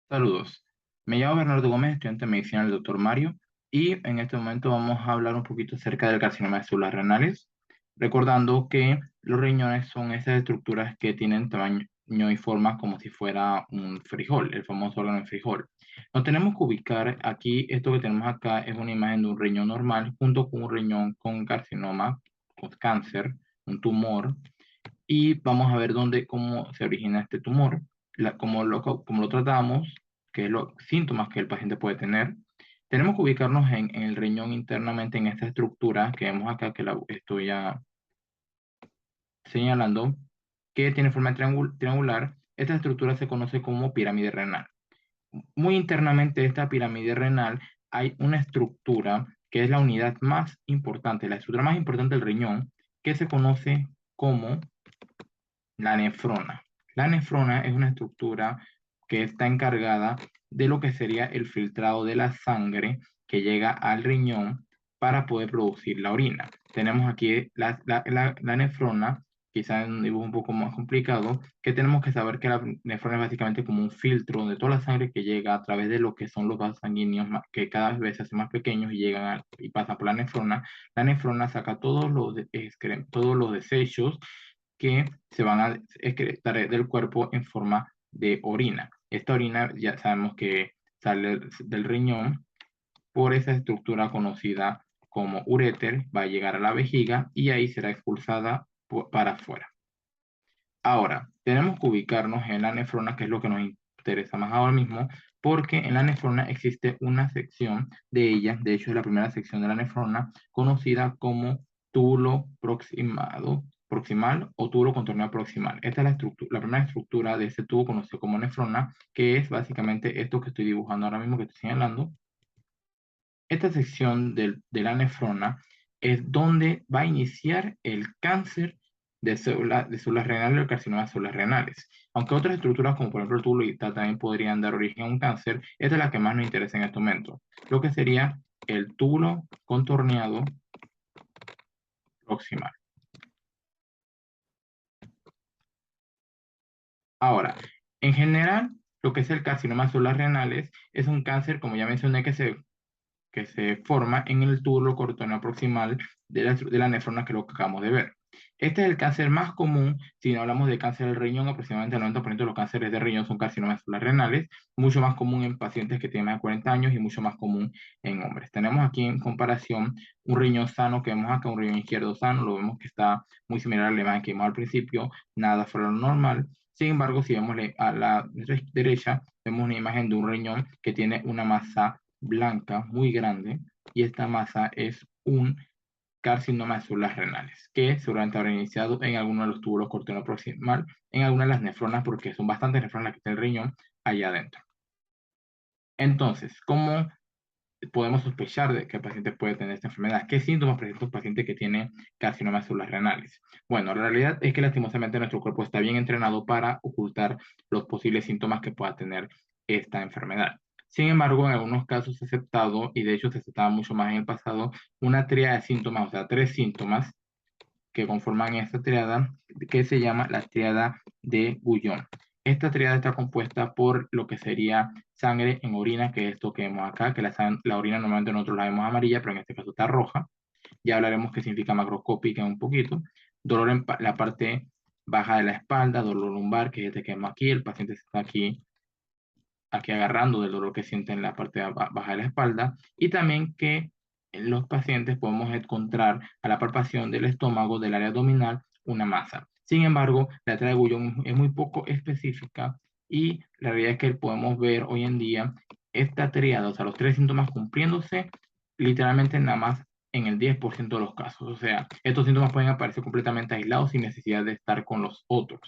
Saludos. Me llamo Bernardo Gómez, estudiante de medicina del doctor Mario, y en este momento vamos a hablar un poquito acerca del carcinoma de células renales, recordando que los riñones son esas estructuras que tienen tamaño y forma como si fuera un frijol, el famoso órgano de frijol. Nos tenemos que ubicar aquí, esto que tenemos acá es una imagen de un riñón normal junto con un riñón con carcinoma, con cáncer, un tumor, y vamos a ver cómo se origina este tumor, cómo lo tratamos, qué es los síntomas que el paciente puede tener. Tenemos que ubicarnos en el riñón internamente, en esta estructura que vemos acá, que la estoy ya señalando, que tiene forma triangular. Esta estructura se conoce como pirámide renal. Muy internamente de esta pirámide renal hay una estructura que es la unidad más importante, la estructura más importante del riñón, que se conoce como la nefrona. La nefrona es una estructura que está encargada de lo que sería el filtrado de la sangre que llega al riñón para poder producir la orina. Tenemos aquí la nefrona, quizás en un dibujo un poco más complicado, que tenemos que saber que la nefrona es básicamente como un filtro de toda la sangre que llega a través de lo que son los vasos sanguíneos, que cada vez se hacen más pequeños y llegan y pasan por la nefrona. La nefrona saca todos los desechos que se van a excretar del cuerpo en forma de orina. Esta orina ya sabemos que sale del riñón por esa estructura conocida como uréter, va a llegar a la vejiga y ahí será expulsada para afuera. Ahora, tenemos que ubicarnos en la nefrona, que es lo que nos interesa más ahora mismo, porque en la nefrona existe una sección de ella, de hecho es la primera sección de la nefrona, conocida como túbulo proximal o túbulo contorneado proximal. Esta es la primera estructura de ese tubo conocido como nefrona, que es básicamente esto que estoy dibujando ahora mismo, que estoy señalando. Esta sección de la nefrona es donde va a iniciar el cáncer de células renales o el carcinoma de células renales. Aunque otras estructuras, como por ejemplo el túbulo ita, también podrían dar origen a un cáncer, esta es la que más nos interesa en este momento, lo que sería el túbulo contorneado proximal. Ahora, en general, lo que es el carcinoma de células renales es un cáncer, como ya mencioné, que se forma en el túbulo contorneado proximal de la nefrona, que es lo que acabamos de ver. Este es el cáncer más común. Si no hablamos de cáncer del riñón, aproximadamente el 90% de los cánceres de riñón son carcinomas células renales, mucho más común en pacientes que tienen más de 40 años y mucho más común en hombres. Tenemos aquí en comparación un riñón sano que vemos acá, un riñón izquierdo sano, lo vemos que está muy similar a la imagen que vimos al principio, nada fuera de lo normal. Sin embargo, si vemos a la derecha, vemos una imagen de un riñón que tiene una masa blanca muy grande, y esta masa es un carcinoma de células renales, que seguramente habrá iniciado en alguno de los túbulos contorno proximal, en alguna de las nefronas, porque son bastantes nefronas que tiene el riñón allá adentro. Entonces, ¿cómo podemos sospechar de que el paciente puede tener esta enfermedad? ¿Qué síntomas presenta un paciente que tiene carcinoma de células renales? Bueno, la realidad es que lastimosamente nuestro cuerpo está bien entrenado para ocultar los posibles síntomas que pueda tener esta enfermedad. Sin embargo, en algunos casos se ha aceptado, y de hecho se aceptaba mucho más en el pasado, una tríada de síntomas, o sea, 3 síntomas que conforman esta triada, que se llama la triada de Gullón. Esta triada está compuesta por lo que sería sangre en orina, que es esto que vemos acá, que la orina normalmente nosotros la vemos amarilla, pero en este caso está roja. Ya hablaremos qué significa macroscópica un poquito. Dolor en la parte baja de la espalda, dolor lumbar, que es este que vemos aquí, el paciente está aquí agarrando del dolor que siente en la parte baja de la espalda, y también que en los pacientes podemos encontrar a la palpación del estómago, del área abdominal, una masa. Sin embargo, la triada de Gullón es muy poco específica, y la realidad es que podemos ver hoy en día esta triada, o sea, los 3 síntomas cumpliéndose literalmente nada más en el 10% de los casos. O sea, estos síntomas pueden aparecer completamente aislados sin necesidad de estar con los otros.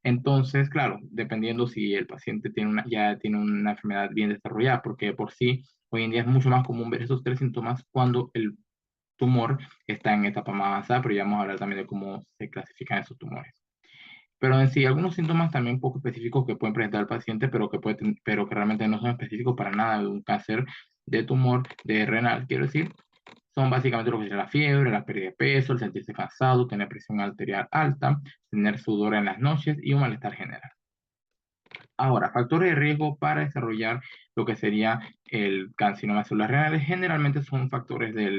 Entonces, claro, dependiendo si el paciente ya tiene una enfermedad bien desarrollada, porque por sí hoy en día es mucho más común ver esos 3 síntomas cuando el tumor está en etapa más avanzada, pero ya vamos a hablar también de cómo se clasifican esos tumores. Pero en sí, algunos síntomas también poco específicos que pueden presentar el paciente, pero que realmente no son específicos para nada de un cáncer de tumor de renal, quiero decir, son básicamente lo que es la fiebre, la pérdida de peso, el sentirse cansado, tener presión arterial alta, tener sudor en las noches y un malestar general. Ahora, factores de riesgo para desarrollar lo que sería el carcinoma celular renal generalmente son factores de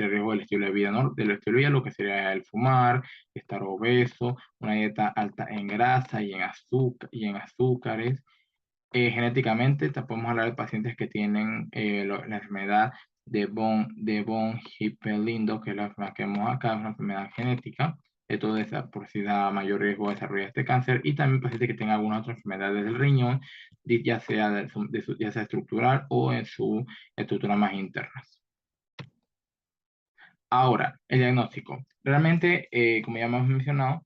riesgo del estilo de vida, ¿no? Del estilo de vida, lo que sería el fumar, estar obeso, una dieta alta en grasa y en azúcares. Genéticamente, podemos hablar de pacientes que tienen la enfermedad de von Hippel-Lindau, que es la enfermedad que vemos acá, es una enfermedad genética. Esto por si da mayor riesgo de desarrollar este cáncer. Y también pacientes que tengan alguna otra enfermedad del riñón, ya sea, ya sea estructural o en su estructura más interna. Ahora, el diagnóstico. Realmente, como ya hemos mencionado,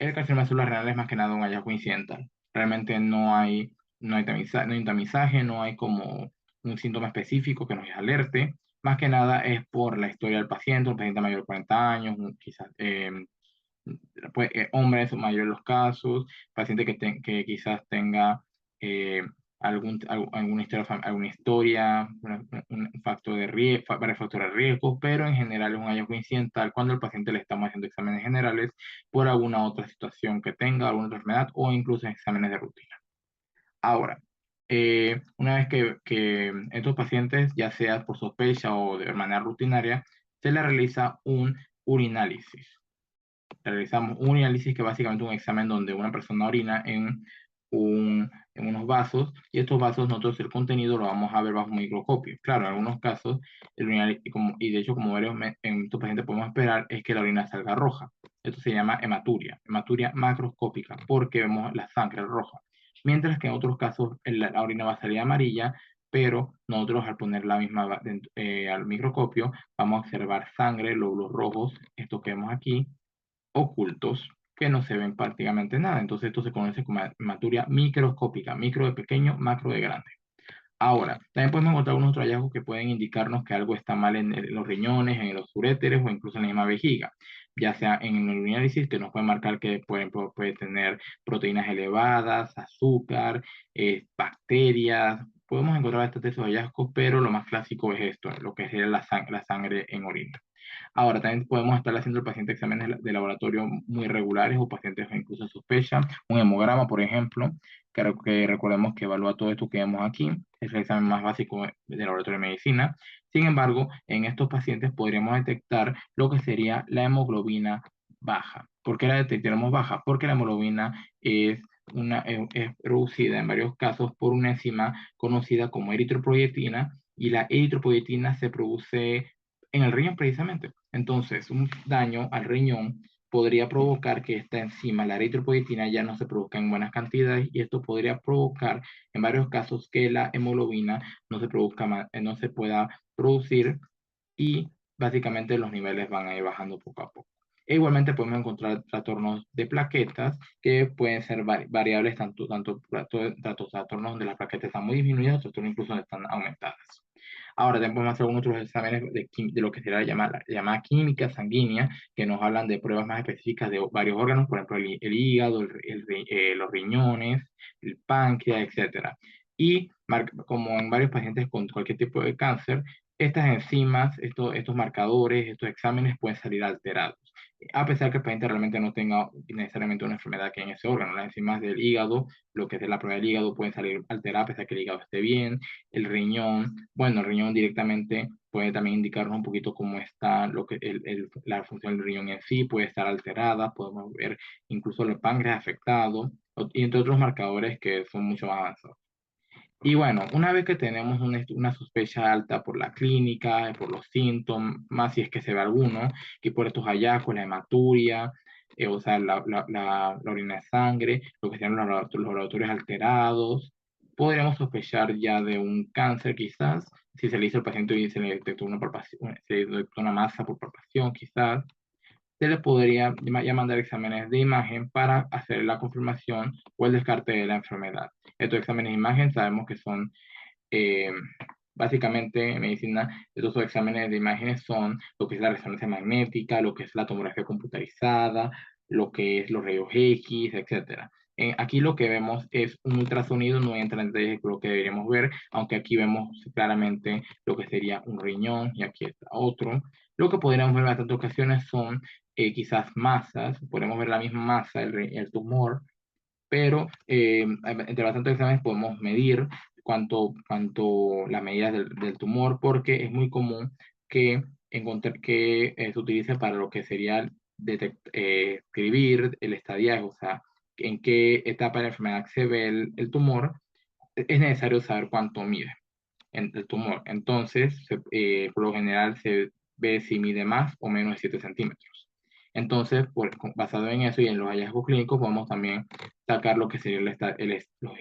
el carcinoma celular renal es más que nada un hallazgo incidental. Realmente no hay un tamizaje, no hay como un síntoma específico que nos alerte. Más que nada es por la historia del paciente, un paciente mayor de 40 años, quizás pues, hombre en su mayoría de los casos, paciente que quizás tenga eh, alguna historia, un factor de riesgo, varios factores de riesgo, pero en general es un hallazgo incidental cuando el paciente le estamos haciendo exámenes generales por alguna otra situación que tenga, alguna otra enfermedad o incluso exámenes de rutina. Ahora, una vez que estos pacientes, ya sea por sospecha o de manera rutinaria, se le realiza un urinálisis. Realizamos un análisis que básicamente es un examen donde una persona orina en unos vasos y estos vasos nosotros el contenido lo vamos a ver bajo microscopio. Claro, en algunos casos, y de hecho como en estos pacientes podemos esperar, es que la orina salga roja. Esto se llama hematuria macroscópica, porque vemos la sangre roja. Mientras que en otros casos la orina va a salir amarilla, pero nosotros al poner la misma al microscopio vamos a observar sangre, lóbulos rojos, esto que vemos aquí, ocultos que no se ven prácticamente nada. Entonces esto se conoce como hematuria microscópica, micro de pequeño, macro de grande. Ahora, también podemos encontrar algunos otros hallazgos que pueden indicarnos que algo está mal en los riñones, en los uréteres o incluso en la misma vejiga, ya sea en el urinálisis, que nos puede marcar que puede tener proteínas elevadas, azúcar, bacterias. Podemos encontrar estos hallazgos, pero lo más clásico es esto, lo que es la sangre en orina. Ahora, también podemos estar haciendo al paciente exámenes de laboratorio muy regulares o pacientes incluso sospechan. Un hemograma, por ejemplo, que recordemos que evalúa todo esto que vemos aquí. Es el examen más básico de laboratorio de medicina. Sin embargo, en estos pacientes podríamos detectar lo que sería la hemoglobina baja. ¿Por qué la detectamos baja? Porque la hemoglobina es producida en varios casos por una enzima conocida como eritropoyetina y la eritropoyetina se produce en el riñón precisamente. Entonces, un daño al riñón podría provocar que esta enzima, la eritropoyetina, ya no se produzca en buenas cantidades y esto podría provocar en varios casos que la hemoglobina no se produzca, no se pueda producir y básicamente los niveles van a ir bajando poco a poco. E igualmente podemos encontrar trastornos de plaquetas que pueden ser variables, tanto trastornos donde las plaquetas están muy disminuidas, trastornos incluso donde están aumentadas. Ahora también podemos hacer algunos otros exámenes de lo que sería la llamada química sanguínea, que nos hablan de pruebas más específicas de varios órganos, por ejemplo, el hígado, los riñones, el páncreas, etcétera. Y como en varios pacientes con cualquier tipo de cáncer, estas enzimas, estos marcadores, estos exámenes pueden salir alterados, a pesar que el paciente realmente no tenga necesariamente una enfermedad que en ese órgano. Las enzimas del hígado, lo que es de la prueba del hígado, pueden salir alteradas a pesar que el hígado esté bien. El riñón, bueno, el riñón directamente puede también indicarnos un poquito cómo está la función del riñón en sí, puede estar alterada, podemos ver incluso el páncreas afectado, y entre otros marcadores que son mucho más avanzados. Y bueno, una vez que tenemos una sospecha alta por la clínica, por los síntomas, si es que se ve alguno, que por estos hallazgos, la hematuria, o sea, la orina de sangre, lo que sean los laboratorios alterados, podríamos sospechar ya de un cáncer quizás, si se le hizo al paciente y se le detectó se le detectó una masa por palpación quizás, se le podría ya mandar exámenes de imagen para hacer la confirmación o el descarte de la enfermedad. Estos exámenes de imagen sabemos que son, eh, básicamente en medicina, estos exámenes de imágenes son lo que es la resonancia magnética, lo que es la tomografía computarizada, lo que es los rayos X, etcétera. Aquí lo que vemos es un ultrasonido, no entra en detalle lo que deberíamos ver, aunque aquí vemos claramente lo que sería un riñón y aquí está otro. Lo que podríamos ver en bastantes ocasiones son quizás masas, podemos ver la misma masa, el tumor, pero entre bastantes exámenes podemos medir cuánto las medidas del tumor, porque es muy común que, se utilice para lo que sería escribir el estadiaje, o sea, en qué etapa de la enfermedad se ve el tumor, es necesario saber cuánto mide el tumor. Entonces, por lo general se ve si mide más o menos de 7 centímetros. Entonces, basado en eso y en los hallazgos clínicos, podemos también sacar lo que serían los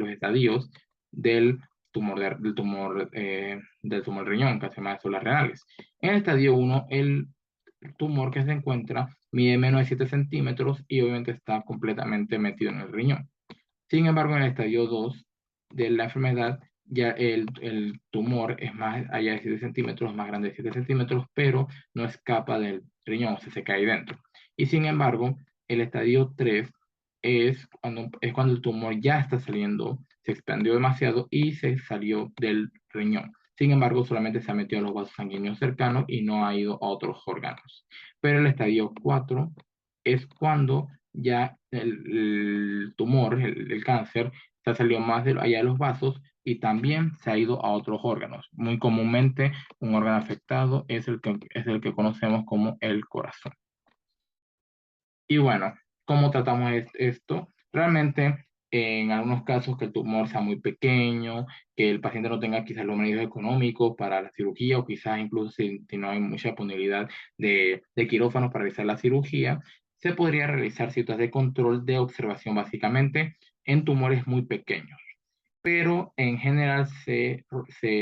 estadios del del tumor riñón, que se llama células renales. En el estadio 1, el tumor que se encuentra mide menos de 7 centímetros y obviamente está completamente metido en el riñón. Sin embargo, en el estadio 2 de la enfermedad, ya el tumor es más allá de 7 centímetros, más grande de 7 centímetros, pero no escapa del riñón, o sea, se cae dentro. Y sin embargo, el estadio 3 es cuando el tumor ya está saliendo, se expandió demasiado y se salió del riñón. Sin embargo, solamente se ha metido a los vasos sanguíneos cercanos y no ha ido a otros órganos. Pero el estadio 4 es cuando ya el tumor, el cáncer, se salió más allá de los vasos y también se ha ido a otros órganos. Muy comúnmente, un órgano afectado es el que conocemos como el corazón. Y bueno, ¿cómo tratamos esto? Realmente, en algunos casos que el tumor sea muy pequeño, que el paciente no tenga quizás los medios económicos para la cirugía o quizás incluso si no hay mucha disponibilidad de quirófanos para realizar la cirugía, se podría realizar citas de control de observación básicamente en tumores muy pequeños. Pero en general se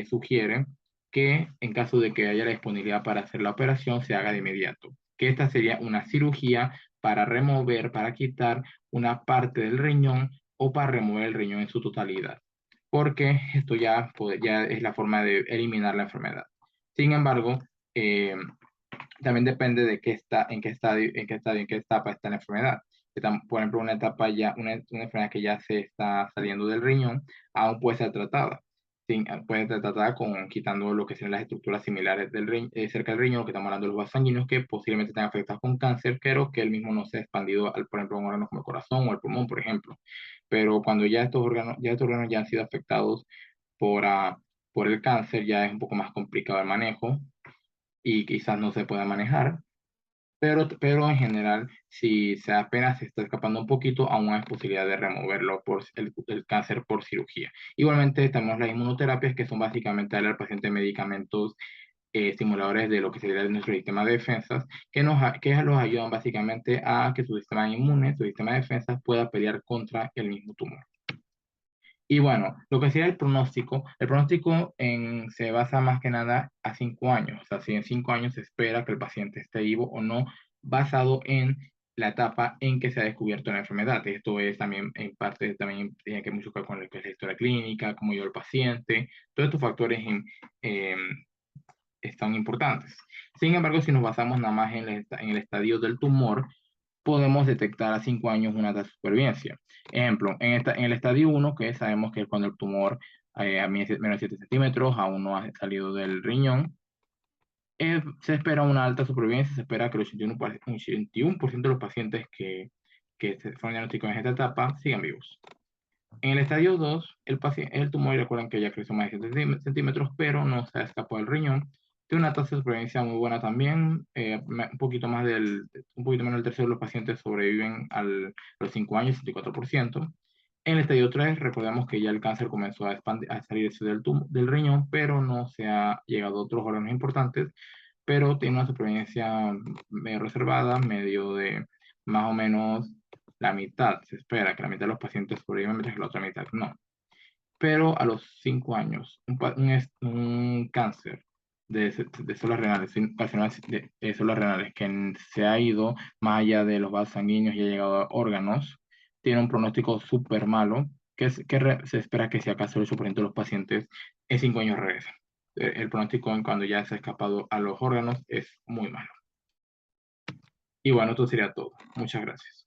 sugiere que en caso de que haya la disponibilidad para hacer la operación, se haga de inmediato, que esta sería una cirugía para remover, para quitar una parte del riñón o para remover el riñón en su totalidad, porque esto ya es la forma de eliminar la enfermedad. Sin embargo, eh, también depende de en qué etapa está la enfermedad. Por ejemplo, una enfermedad que ya se está saliendo del riñón, aún puede ser tratada. Puede ser tratada quitando lo que sean las estructuras similares cerca del riñón, lo que estamos hablando de los vasos sanguíneos, que posiblemente estén afectados con cáncer, pero que el mismo no se ha expandido, por ejemplo, a un órgano como el corazón o el pulmón, por ejemplo. Pero cuando ya estos órganos ya han sido afectados por el cáncer, ya es un poco más complicado el manejo y quizás no se pueda manejar, pero en general, si se apenas se está escapando un poquito, aún hay posibilidad de removerlo por el cáncer por cirugía. Igualmente, tenemos las inmunoterapias, que son básicamente darle al paciente medicamentos estimuladores de lo que sería nuestro sistema de defensas, que los ayudan básicamente a que su sistema inmune, su sistema de defensas, pueda pelear contra el mismo tumor. Y bueno, lo que sería el pronóstico se basa más que nada a 5 años. O sea, si en 5 años se espera que el paciente esté vivo o no, basado en la etapa en que se ha descubierto la enfermedad. Esto es también, en parte, también tiene que mucho que ver con lo que es la historia clínica, cómo lleva el paciente. Todos estos factores em, están importantes. Sin embargo, si nos basamos nada más en el estadio del tumor, podemos detectar a 5 años una tasa de supervivencia. Ejemplo, en el estadio 1, que sabemos que es cuando el tumor a menos de 7 centímetros, aún no ha salido del riñón, se espera una alta supervivencia, se espera que el 81% de los pacientes que se fueron diagnosticados en esta etapa sigan vivos. En el estadio 2, el tumor, recuerden que ya creció más de 7 centímetros, pero no se ha escapado del riñón. Tiene una tasa de supervivencia muy buena también. Un poquito menos del tercio de los pacientes sobreviven a los 5 años, 64%. En el estadio 3, recordemos que ya el cáncer comenzó a salirse del riñón, pero no se ha llegado a otros órganos importantes, pero tiene una supervivencia medio reservada, medio de más o menos la mitad. Se espera que la mitad de los pacientes sobrevivan, mientras que la otra mitad no. Pero a los 5 años, un cáncer de células renales, de células renales que se ha ido más allá de los vasos sanguíneos y ha llegado a órganos, tiene un pronóstico súper malo, se espera que si acaso el 8% de los pacientes en 5 años regresen. El pronóstico cuando ya se ha escapado a los órganos es muy malo. Y bueno, esto sería todo. Muchas gracias.